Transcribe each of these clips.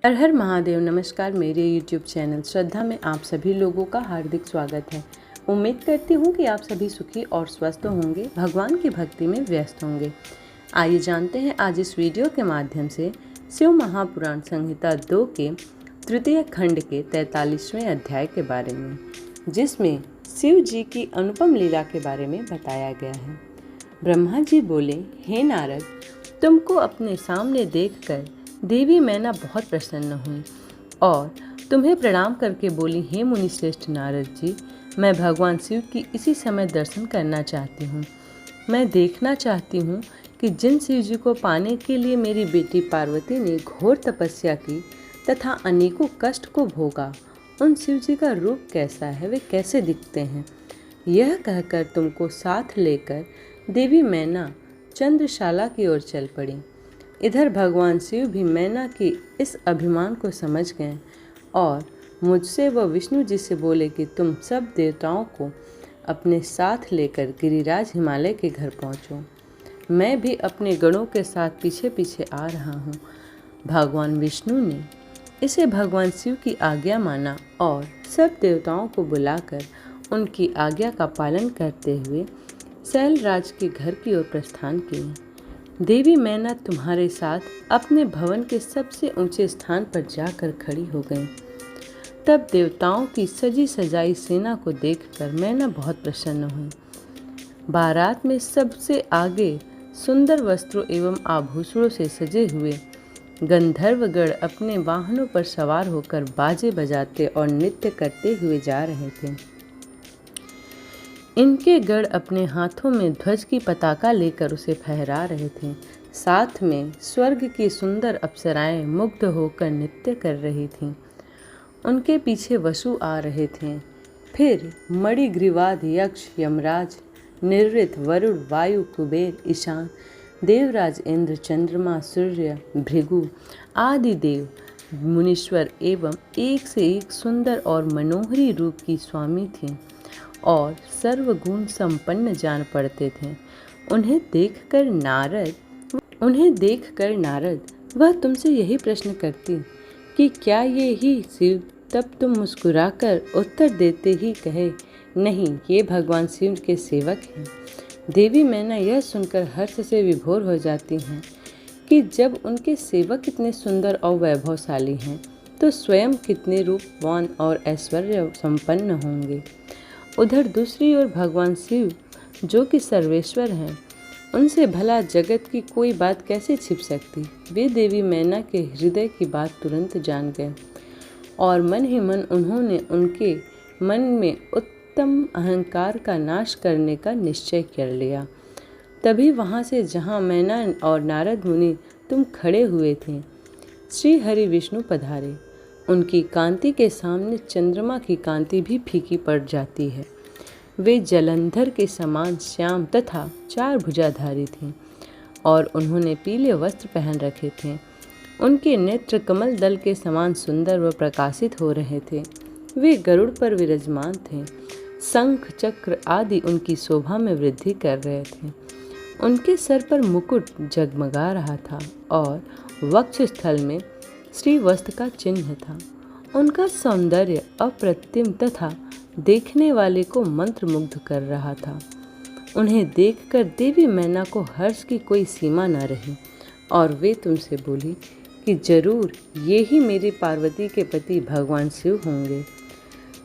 हर हर महादेव। नमस्कार। मेरे YouTube channel श्रद्धा में आप सभी लोगों का हार्दिक स्वागत है। उम्मीद करती हूँ कि आप सभी सुखी और स्वस्थ होंगे, भगवान की भक्ति में व्यस्त होंगे। आइए जानते हैं आज इस वीडियो के माध्यम से शिव महापुराण संहिता 2 के तृतीय खंड के 43वें अध्याय के बारे में, जिसमें शिव जी की अनुपम लीला के बारे में बताया गया है। ब्रह्मा जी बोले, हे नारद, तुमको अपने सामने देखकर देवी मैना बहुत प्रसन्न हुई और तुम्हें प्रणाम करके बोली, हे मुनि श्रेष्ठ नारद जी, मैं भगवान शिव की इसी समय दर्शन करना चाहती हूँ। मैं देखना चाहती हूँ कि जिन शिव जी को पाने के लिए मेरी बेटी पार्वती ने घोर तपस्या की तथा अनेकों कष्ट को भोगा, उन शिव जी का रूप कैसा है, वे कैसे दिखते हैं। यह कहकर तुमको साथ लेकर देवी मैना चंद्रशाला की ओर चल पड़ी। इधर भगवान शिव भी मैना की इस अभिमान को समझ गए और मुझसे व विष्णु जी से बोले कि तुम सब देवताओं को अपने साथ लेकर गिरिराज हिमालय के घर पहुँचो। मैं भी अपने गणों के साथ पीछे पीछे आ रहा हूँ। भगवान विष्णु ने इसे भगवान शिव की आज्ञा माना और सब देवताओं को बुलाकर उनकी आज्ञा का पालन करते हुए शैलराज के घर की ओर प्रस्थान किए। देवी मैना तुम्हारे साथ अपने भवन के सबसे ऊंचे स्थान पर जाकर खड़ी हो गई। तब देवताओं की सजी सजाई सेना को देखकर मैना बहुत प्रसन्न हुई। बारात में सबसे आगे सुंदर वस्त्रों एवं आभूषणों से सजे हुए गंधर्वगण अपने वाहनों पर सवार होकर बाजे बजाते और नृत्य करते हुए जा रहे थे। इनके गण अपने हाथों में ध्वज की पताका लेकर उसे फहरा रहे थे। साथ में स्वर्ग की सुंदर अप्सराएं मुग्ध होकर नृत्य कर रही थीं। उनके पीछे वसु आ रहे थे। फिर मणिग्रीवाद यक्ष, यमराज, निवृत्त, वरुण, वायु, कुबेर, ईशान, देवराज इंद्र, चंद्रमा, सूर्य, भृगु आदि देव मुनीश्वर एवं एक से एक सुंदर और मनोहरी रूप की स्वामी थीं और सर्वगुण संपन्न जान पड़ते थे। उन्हें देखकर नारद वह तुमसे यही प्रश्न करती कि क्या ये ही शिव। तब तुम मुस्कुराकर उत्तर देते ही कहे, नहीं, ये भगवान शिव के सेवक हैं। देवी मैना यह सुनकर हर्ष से विभोर हो जाती हैं कि जब उनके सेवक इतने सुंदर और वैभवशाली हैं तो स्वयं कितने रूपवान और ऐश्वर्य संपन्न होंगे। उधर दूसरी ओर भगवान शिव, जो कि सर्वेश्वर हैं, उनसे भला जगत की कोई बात कैसे छिप सकती। वे देवी मैना के हृदय की बात तुरंत जान गए और मन ही मन उन्होंने उनके मन में उत्तम अहंकार का नाश करने का निश्चय कर लिया। तभी वहाँ से जहाँ मैना और नारद मुनि तुम खड़े हुए थे, श्री हरि विष्णु पधारे। उनकी कांति के सामने चंद्रमा की कांति भी फीकी पड़ जाती है। वे जलंधर के समान श्याम तथा 4 भुजाधारी थीं और उन्होंने पीले वस्त्र पहन रखे थे। उनके नेत्र कमल दल के समान सुंदर व प्रकाशित हो रहे थे। वे गरुड़ पर विराजमान थे। शंख चक्र आदि उनकी शोभा में वृद्धि कर रहे थे। उनके सर पर मुकुट जगमगा रहा था और वक्ष स्थल में श्रीवस्त्र का चिन्ह था। उनका सौंदर्य अप्रतिम तथा देखने वाले को मंत्रमुग्ध कर रहा था। उन्हें देखकर देवी मैना को हर्ष की कोई सीमा न रही और वे तुमसे बोली कि जरूर ये ही मेरी पार्वती के पति भगवान शिव होंगे।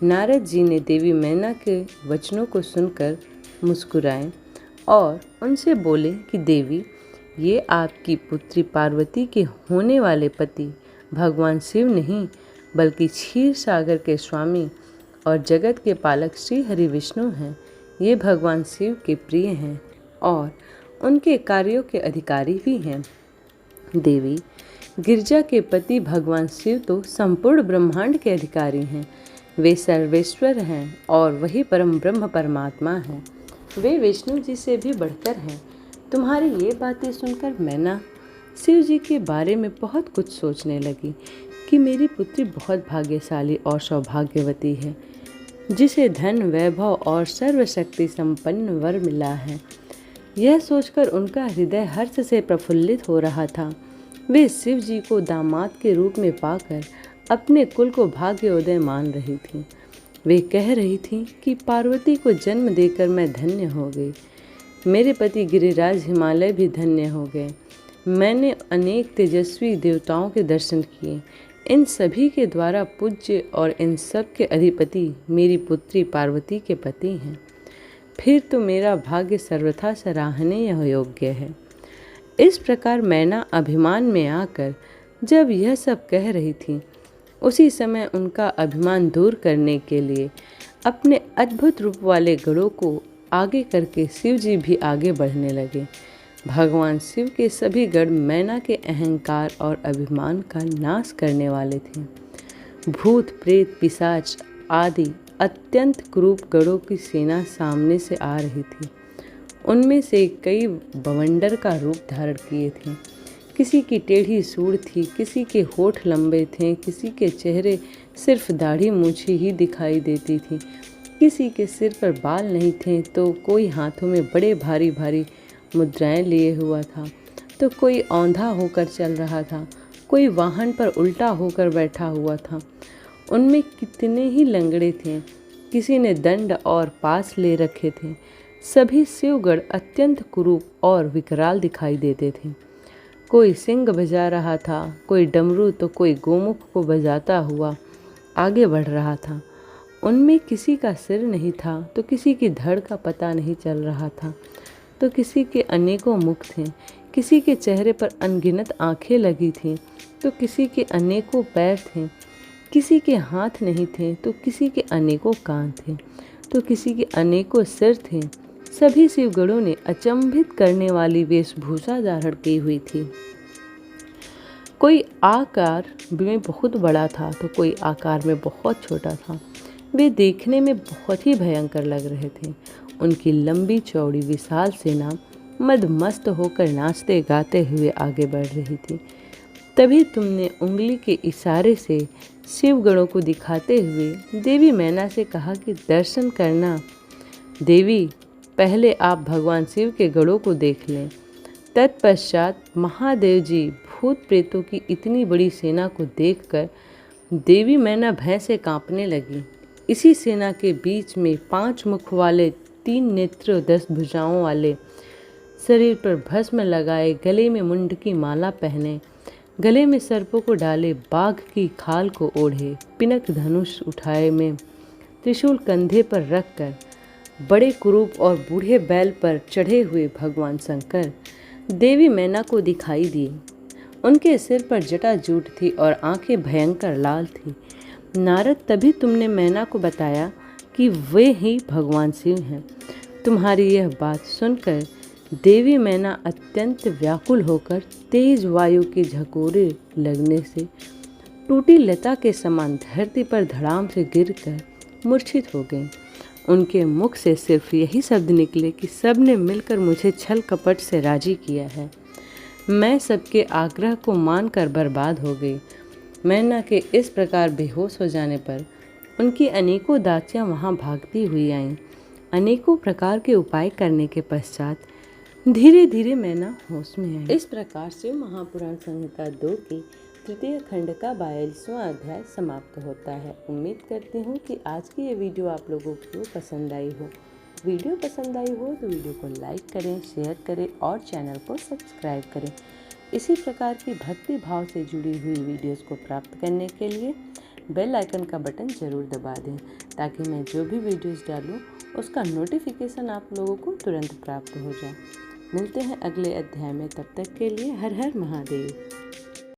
नारद जी ने देवी मैना के वचनों को सुनकर मुस्कुराए और उनसे बोले कि देवी, ये आपकी पुत्री पार्वती के होने वाले पति भगवान शिव नहीं बल्कि क्षीर सागर के स्वामी और जगत के पालक श्री हरि विष्णु हैं। ये भगवान शिव के प्रिय हैं और उनके कार्यों के अधिकारी भी हैं। देवी, गिरजा के पति भगवान शिव तो संपूर्ण ब्रह्मांड के अधिकारी हैं। वे सर्वेश्वर हैं और वही परम ब्रह्म परमात्मा हैं। वे विष्णु जी से भी बढ़कर हैं। तुम्हारी ये बातें सुनकर मैना शिव जी के बारे में बहुत कुछ सोचने लगी कि मेरी पुत्री बहुत भाग्यशाली और सौभाग्यवती है, जिसे धन, वैभव और सर्वशक्ति संपन्न वर मिला है। यह सोचकर उनका हृदय हर्ष से प्रफुल्लित हो रहा था। वे शिव जी को दामाद के रूप में पाकर अपने कुल को भाग्योदय मान रही थीं। वे कह रही थीं कि पार्वती को जन्म देकर मैं धन्य हो गई। मेरे पति गिरिराज हिमालय भी धन्य हो गए। मैंने अनेक तेजस्वी देवताओं के दर्शन किए। इन सभी के द्वारा पूज्य और इन सब के अधिपति मेरी पुत्री पार्वती के पति हैं। फिर तो मेरा भाग्य सर्वथा सराहनीय योग्य है। इस प्रकार मैना अभिमान में आकर जब यह सब कह रही थी, उसी समय उनका अभिमान दूर करने के लिए अपने अद्भुत रूप वाले गणों को आगे करके शिव जी भी आगे बढ़ने लगे। भगवान शिव के सभी गण मैना के अहंकार और अभिमान का नाश करने वाले थे। भूत प्रेत पिशाच आदि अत्यंत क्रूप गणों की सेना सामने से आ रही थी। उनमें से कई बवंडर का रूप धारण किए थे। किसी की टेढ़ी सूंड थी, किसी के होठ लंबे थे, किसी के चेहरे सिर्फ दाढ़ी मूछी ही दिखाई देती थी, किसी के सिर पर बाल नहीं थे, तो कोई हाथों में बड़े भारी भारी मुद्राएं लिए हुआ था, तो कोई औंधा होकर चल रहा था, कोई वाहन पर उल्टा होकर बैठा हुआ था। उनमें कितने ही लंगड़े थे, किसी ने दंड और पास ले रखे थे। सभी शिवगण अत्यंत कुरूप और विकराल दिखाई देते थे। कोई सिंह बजा रहा था, कोई डमरू, तो कोई गोमुख को बजाता हुआ आगे बढ़ रहा था। उनमें किसी का सिर नहीं था, तो किसी की धड़ का पता नहीं चल रहा था, तो किसी के अनेकों मुख थे, किसी के चेहरे पर अनगिनत आंखें लगी थीं, तो किसी के अनेकों पैर थे, किसी के हाथ नहीं थे, तो किसी के अनेकों कान थे, तो किसी के अनेकों सिर थे। सभी शिवगणों ने अचंभित करने वाली वेशभूषा धारण की हुई थी। कोई आकार में बहुत बड़ा था, तो कोई आकार में बहुत छोटा था। वे देखने में बहुत ही भयंकर लग रहे थे। उनकी लंबी चौड़ी विशाल सेना मदमस्त होकर नाचते गाते हुए आगे बढ़ रही थी। तभी तुमने उंगली के इशारे से शिवगणों को दिखाते हुए देवी मैना से कहा कि दर्शन करना। देवी, पहले आप भगवान शिव के गणों को देख लें। तत्पश्चात महादेव जी भूत प्रेतों की इतनी बड़ी सेना को देखकर देवी मैना भय से कांपने लगी। इसी सेना के बीच में 5 मुख वाले, 3 नेत्र, 10 भुजाओं वाले, शरीर पर भस्म लगाए, गले में मुंड की माला पहने, गले में सर्पों को डाले, बाघ की खाल को ओढ़े, पिनक धनुष उठाए में, त्रिशूल कंधे पर रखकर, बड़े कुरूप और बूढ़े बैल पर चढ़े हुए भगवान शंकर देवी मैना को दिखाई दिए। उनके सिर पर जटाजूट थी और आंखें भयंकर लाल थी। नारद, तभी तुमने मैना को बताया कि वे ही भगवान शिव हैं। तुम्हारी यह बात सुनकर देवी मैना अत्यंत व्याकुल होकर तेज वायु के झकोरे लगने से टूटी लता के समान धरती पर धड़ाम से गिरकर मूर्छित हो गई। उनके मुख से सिर्फ यही शब्द निकले कि सबने मिलकर मुझे छल कपट से राजी किया है। मैं सबके आग्रह को मानकर बर्बाद हो गई। मैना के इस प्रकार बेहोश हो जाने पर उनकी अनेकों दासियां वहां भागती हुई आईं। अनेकों प्रकार के उपाय करने के पश्चात धीरे धीरे मैना होश में आई। इस प्रकार शिव महापुराण संहिता 2 की तृतीय खंड का 42वां अध्याय समाप्त होता है। उम्मीद करती हूँ कि आज की ये वीडियो आप लोगों को पसंद आई हो। वीडियो पसंद आई हो तो वीडियो को लाइक करें, शेयर करें और चैनल को सब्सक्राइब करें। इसी प्रकार की भक्ति भाव से जुड़ी हुई वीडियोस को प्राप्त करने के लिए बेल आइकन का बटन ज़रूर दबा दें, ताकि मैं जो भी वीडियोस डालूं उसका नोटिफिकेशन आप लोगों को तुरंत प्राप्त हो जाए। मिलते हैं अगले अध्याय में, तब तक के लिए हर हर महादेव।